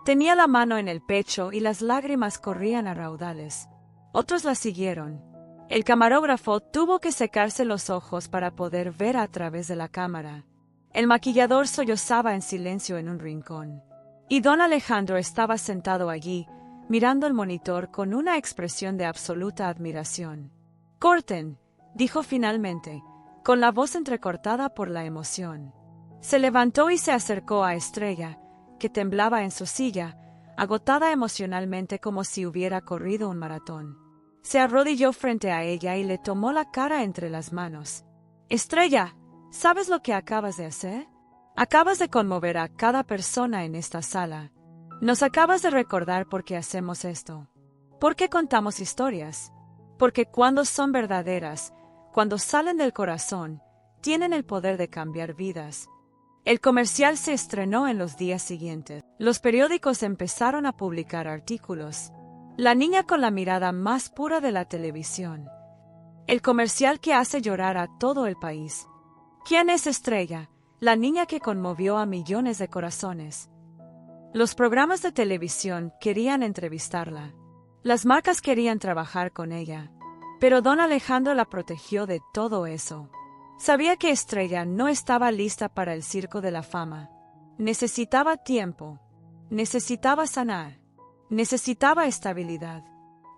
Tenía la mano en el pecho y las lágrimas corrían a raudales. Otros la siguieron. El camarógrafo tuvo que secarse los ojos para poder ver a través de la cámara. El maquillador sollozaba en silencio en un rincón. Y don Alejandro estaba sentado allí, mirando el monitor con una expresión de absoluta admiración. «Corten», dijo finalmente, con la voz entrecortada por la emoción. Se levantó y se acercó a Estrella, que temblaba en su silla, agotada emocionalmente como si hubiera corrido un maratón. Se arrodilló frente a ella y le tomó la cara entre las manos. «Estrella, ¿sabes lo que acabas de hacer? Acabas de conmover a cada persona en esta sala. Nos acabas de recordar por qué hacemos esto. ¿Por qué contamos historias? Porque cuando son verdaderas, cuando salen del corazón, tienen el poder de cambiar vidas». El comercial se estrenó en los días siguientes. Los periódicos empezaron a publicar artículos. La niña con la mirada más pura de la televisión. El comercial que hace llorar a todo el país. ¿Quién es Estrella? La niña que conmovió a millones de corazones. Los programas de televisión querían entrevistarla. Las marcas querían trabajar con ella. Pero don Alejandro la protegió de todo eso. Sabía que Estrella no estaba lista para el circo de la fama. Necesitaba tiempo. Necesitaba sanar. Necesitaba estabilidad.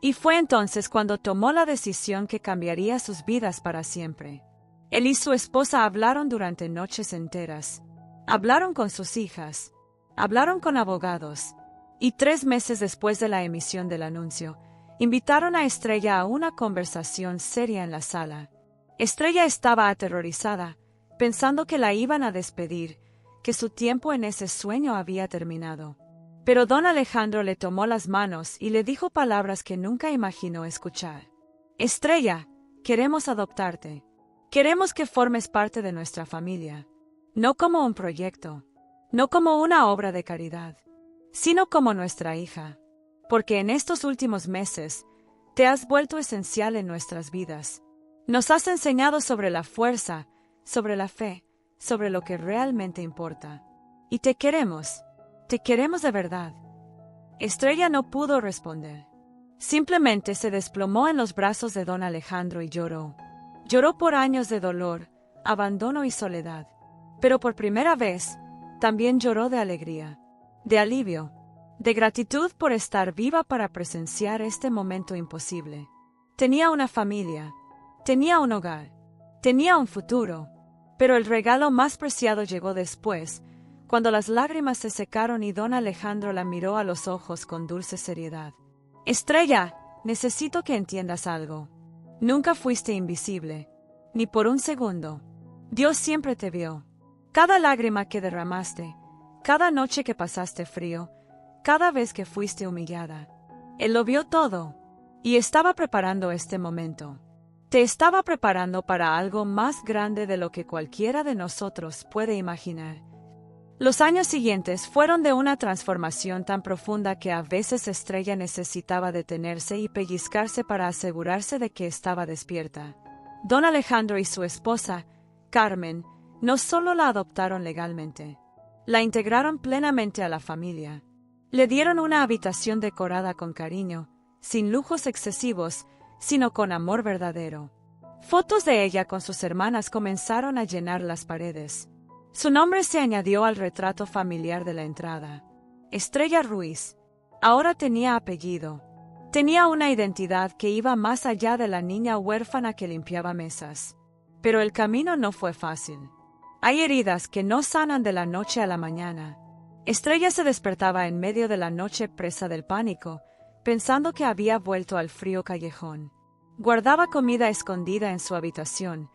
Y fue entonces cuando tomó la decisión que cambiaría sus vidas para siempre. Él y su esposa hablaron durante noches enteras. Hablaron con sus hijas. Hablaron con abogados. Y 3 meses después de la emisión del anuncio, invitaron a Estrella a una conversación seria en la sala. Estrella estaba aterrorizada, pensando que la iban a despedir, que su tiempo en ese sueño había terminado. Pero don Alejandro le tomó las manos y le dijo palabras que nunca imaginó escuchar. «Estrella, queremos adoptarte. Queremos que formes parte de nuestra familia. No como un proyecto, no como una obra de caridad, sino como nuestra hija. Porque en estos últimos meses, te has vuelto esencial en nuestras vidas. Nos has enseñado sobre la fuerza, sobre la fe, sobre lo que realmente importa. Y te queremos de verdad». Estrella no pudo responder. Simplemente se desplomó en los brazos de don Alejandro y lloró. Lloró por años de dolor, abandono y soledad. Pero por primera vez, también lloró de alegría, de alivio, de gratitud por estar viva para presenciar este momento imposible. Tenía una familia. Tenía un hogar. Tenía un futuro. Pero el regalo más preciado llegó después, cuando las lágrimas se secaron y don Alejandro la miró a los ojos con dulce seriedad. Estrella, necesito que entiendas algo. Nunca fuiste invisible. Ni por un segundo. Dios siempre te vio. Cada lágrima que derramaste, cada noche que pasaste frío, cada vez que fuiste humillada. Él lo vio todo. Y estaba preparando este momento. Te estaba preparando para algo más grande de lo que cualquiera de nosotros puede imaginar. Los años siguientes fueron de una transformación tan profunda que a veces Estrella necesitaba detenerse y pellizcarse para asegurarse de que estaba despierta. Don Alejandro y su esposa, Carmen, no solo la adoptaron legalmente, la integraron plenamente a la familia. Le dieron una habitación decorada con cariño, sin lujos excesivos, sino con amor verdadero. Fotos de ella con sus hermanas comenzaron a llenar las paredes. Su nombre se añadió al retrato familiar de la entrada. Estrella Ruiz. Ahora tenía apellido. Tenía una identidad que iba más allá de la niña huérfana que limpiaba mesas. Pero el camino no fue fácil. Hay heridas que no sanan de la noche a la mañana. Estrella se despertaba en medio de la noche presa del pánico, pensando que había vuelto al frío callejón. Guardaba comida escondida en su habitación,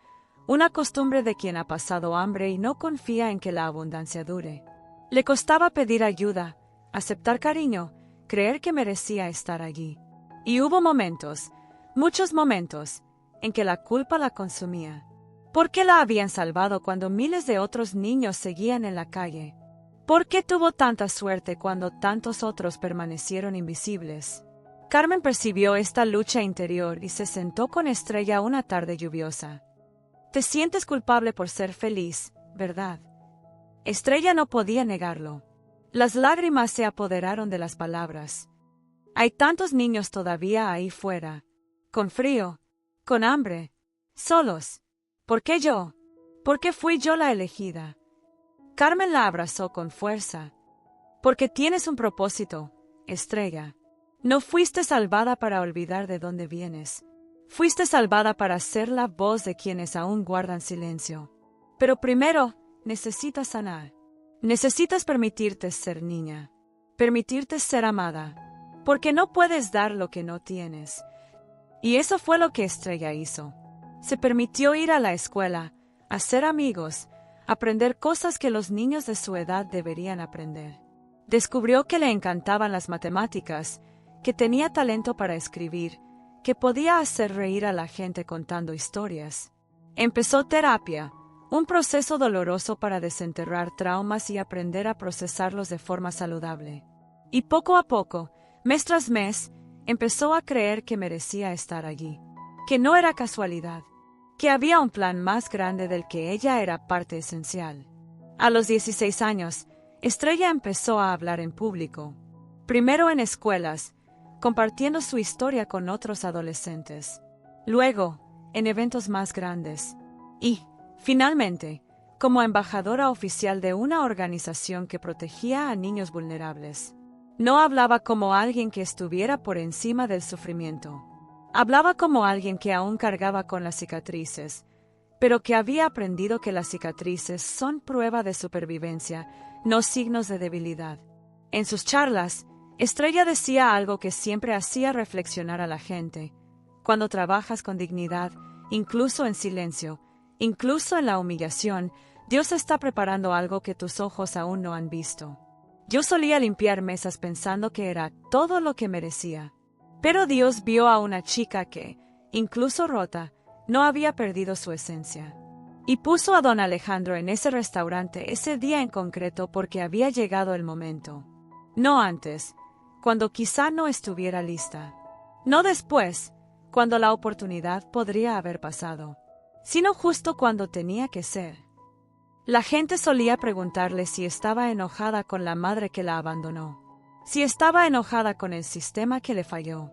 una costumbre de quien ha pasado hambre y no confía en que la abundancia dure. Le costaba pedir ayuda, aceptar cariño, creer que merecía estar allí. Y hubo momentos, muchos momentos, en que la culpa la consumía. ¿Por qué la habían salvado cuando miles de otros niños seguían en la calle? ¿Por qué tuvo tanta suerte cuando tantos otros permanecieron invisibles? Carmen percibió esta lucha interior y se sentó con Estrella una tarde lluviosa. Te sientes culpable por ser feliz, ¿verdad? Estrella no podía negarlo. Las lágrimas se apoderaron de las palabras. Hay tantos niños todavía ahí fuera, con frío, con hambre, solos. ¿Por qué yo? ¿Por qué fui yo la elegida? Carmen la abrazó con fuerza. Porque tienes un propósito, Estrella. No fuiste salvada para olvidar de dónde vienes. Fuiste salvada para ser la voz de quienes aún guardan silencio. Pero primero, necesitas sanar. Necesitas permitirte ser niña. Permitirte ser amada. Porque no puedes dar lo que no tienes. Y eso fue lo que Estrella hizo. Se permitió ir a la escuela, hacer amigos, aprender cosas que los niños de su edad deberían aprender. Descubrió que le encantaban las matemáticas, que tenía talento para escribir, que podía hacer reír a la gente contando historias. Empezó terapia, un proceso doloroso para desenterrar traumas y aprender a procesarlos de forma saludable. Y poco a poco, mes tras mes, empezó a creer que merecía estar allí, que no era casualidad, que había un plan más grande del que ella era parte esencial. A los 16 años, Estrella empezó a hablar en público, primero en escuelas, compartiendo su historia con otros adolescentes, luego, en eventos más grandes, y, finalmente, como embajadora oficial de una organización que protegía a niños vulnerables. No hablaba como alguien que estuviera por encima del sufrimiento. Hablaba como alguien que aún cargaba con las cicatrices, pero que había aprendido que las cicatrices son prueba de supervivencia, no signos de debilidad. En sus charlas, Estrella decía algo que siempre hacía reflexionar a la gente. Cuando trabajas con dignidad, incluso en silencio, incluso en la humillación, Dios está preparando algo que tus ojos aún no han visto. Yo solía limpiar mesas pensando que era todo lo que merecía. Pero Dios vio a una chica que, incluso rota, no había perdido su esencia. Y puso a don Alejandro en ese restaurante ese día en concreto porque había llegado el momento. No antes, cuando quizá no estuviera lista. No después, cuando la oportunidad podría haber pasado, sino justo cuando tenía que ser. La gente solía preguntarle si estaba enojada con la madre que la abandonó, si estaba enojada con el sistema que le falló,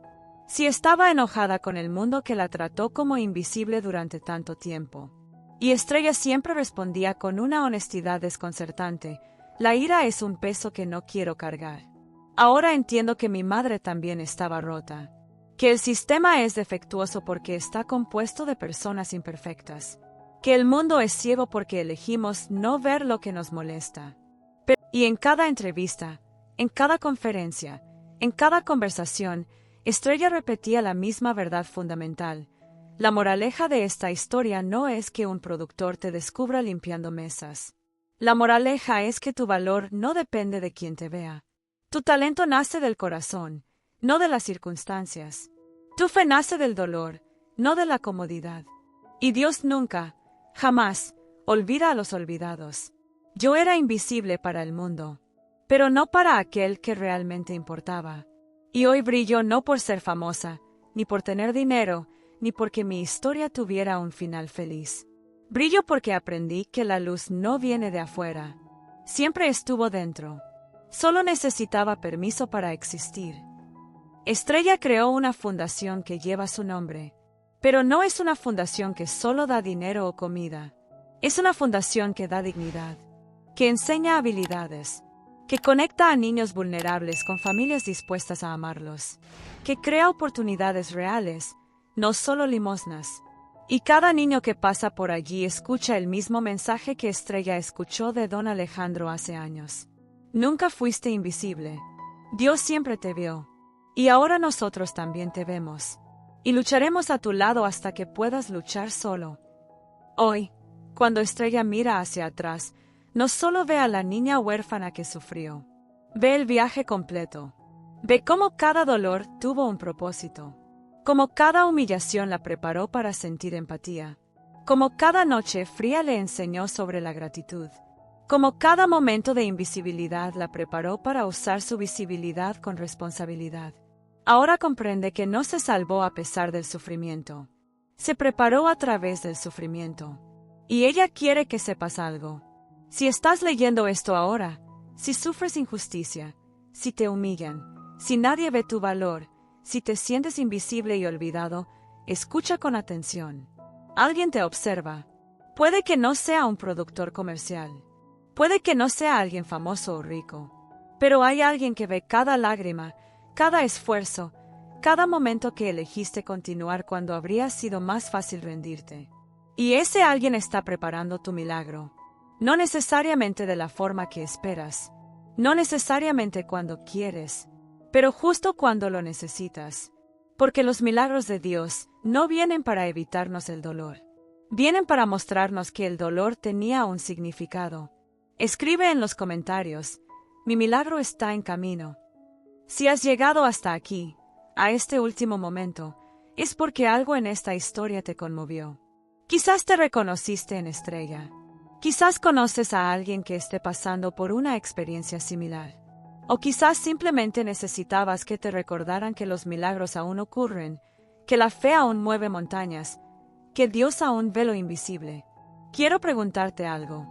si estaba enojada con el mundo que la trató como invisible durante tanto tiempo. Y Estrella siempre respondía con una honestidad desconcertante: la ira es un peso que no quiero cargar. Ahora entiendo que mi madre también estaba rota, que el sistema es defectuoso porque está compuesto de personas imperfectas. que el mundo es ciego porque elegimos no ver lo que nos molesta. Y en cada entrevista, en cada conferencia, en cada conversación, Estrella repetía la misma verdad fundamental. La moraleja de esta historia no es que un productor te descubra limpiando mesas. La moraleja es que tu valor no depende de quien te vea. Tu talento nace del corazón, no de las circunstancias. Tu fe nace del dolor, no de la comodidad. Y Dios nunca, jamás, olvida a los olvidados. Yo era invisible para el mundo, pero no para aquel que realmente importaba. Y hoy brillo no por ser famosa, ni por tener dinero, ni porque mi historia tuviera un final feliz. Brillo porque aprendí que la luz no viene de afuera. Siempre estuvo dentro. Solo necesitaba permiso para existir. Estrella creó una fundación que lleva su nombre. Pero no es una fundación que solo da dinero o comida. Es una fundación que da dignidad, que enseña habilidades, que conecta a niños vulnerables con familias dispuestas a amarlos, que crea oportunidades reales, no solo limosnas. Y cada niño que pasa por allí escucha el mismo mensaje que Estrella escuchó de don Alejandro hace años. Nunca fuiste invisible. Dios siempre te vio. Y ahora nosotros también te vemos. Y lucharemos a tu lado hasta que puedas luchar solo. Hoy, cuando Estrella mira hacia atrás, no solo ve a la niña huérfana que sufrió. Ve el viaje completo. Ve cómo cada dolor tuvo un propósito. Como cada humillación la preparó para sentir empatía. Como cada noche fría le enseñó sobre la gratitud. Como cada momento de invisibilidad la preparó para usar su visibilidad con responsabilidad. Ahora comprende que no se salvó a pesar del sufrimiento. Se preparó a través del sufrimiento. Y ella quiere que sepas algo. Si estás leyendo esto ahora, si sufres injusticia, si te humillan, si nadie ve tu valor, si te sientes invisible y olvidado, escucha con atención. Alguien te observa. Puede que no sea un productor comercial. Puede que no sea alguien famoso o rico. Pero hay alguien que ve cada lágrima, cada esfuerzo, cada momento que elegiste continuar cuando habría sido más fácil rendirte. Y ese alguien está preparando tu milagro. No necesariamente de la forma que esperas. No necesariamente cuando quieres. Pero justo cuando lo necesitas. Porque los milagros de Dios no vienen para evitarnos el dolor. Vienen para mostrarnos que el dolor tenía un significado. Escribe en los comentarios, mi milagro está en camino. Si has llegado hasta aquí, a este último momento, es porque algo en esta historia te conmovió. Quizás te reconociste en Estrella. Quizás conoces a alguien que esté pasando por una experiencia similar. O quizás simplemente necesitabas que te recordaran que los milagros aún ocurren, que la fe aún mueve montañas, que Dios aún ve lo invisible. Quiero preguntarte algo.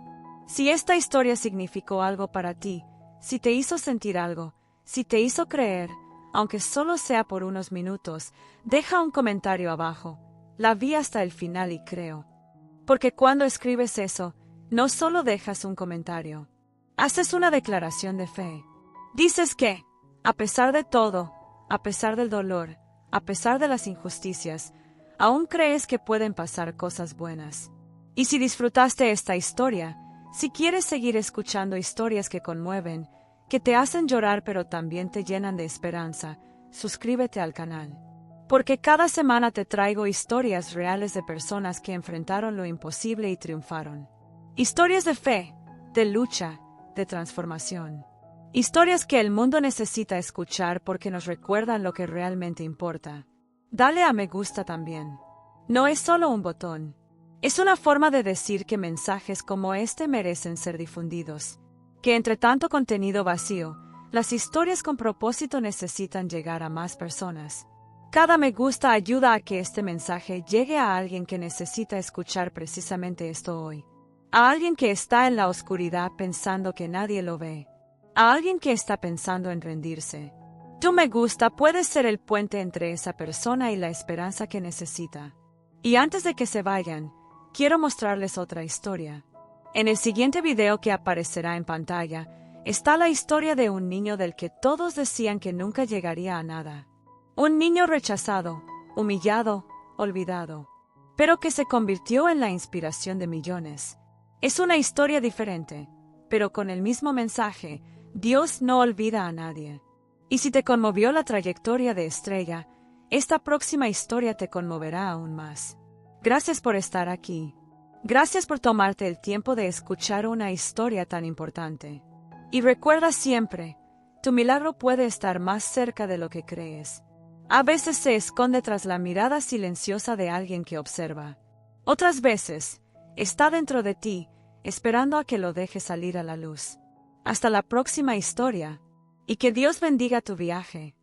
Si esta historia significó algo para ti, si te hizo sentir algo, si te hizo creer, aunque solo sea por unos minutos, deja un comentario abajo. La vi hasta el final y creo. Porque cuando escribes eso, no solo dejas un comentario. Haces una declaración de fe. Dices que, a pesar de todo, a pesar del dolor, a pesar de las injusticias, aún crees que pueden pasar cosas buenas. Y si disfrutaste esta historia, si quieres seguir escuchando historias que conmueven, que te hacen llorar pero también te llenan de esperanza, suscríbete al canal. Porque cada semana te traigo historias reales de personas que enfrentaron lo imposible y triunfaron. Historias de fe, de lucha, de transformación. Historias que el mundo necesita escuchar porque nos recuerdan lo que realmente importa. Dale a me gusta también. No es solo un botón. Es una forma de decir que mensajes como este merecen ser difundidos. Que entre tanto contenido vacío, las historias con propósito necesitan llegar a más personas. Cada me gusta ayuda a que este mensaje llegue a alguien que necesita escuchar precisamente esto hoy. A alguien que está en la oscuridad pensando que nadie lo ve. A alguien que está pensando en rendirse. Tu me gusta puede ser el puente entre esa persona y la esperanza que necesita. Y antes de que se vayan, quiero mostrarles otra historia. En el siguiente video que aparecerá en pantalla, está la historia de un niño del que todos decían que nunca llegaría a nada. Un niño rechazado, humillado, olvidado. pero que se convirtió en la inspiración de millones. Es una historia diferente, pero con el mismo mensaje. Dios no olvida a nadie. Y si te conmovió la trayectoria de Estrella, esta próxima historia te conmoverá aún más. Gracias por estar aquí. Gracias por tomarte el tiempo de escuchar una historia tan importante. Y recuerda siempre, tu milagro puede estar más cerca de lo que crees. A veces se esconde tras la mirada silenciosa de alguien que observa. Otras veces, está dentro de ti, esperando a que lo dejes salir a la luz. Hasta la próxima historia, y que Dios bendiga tu viaje.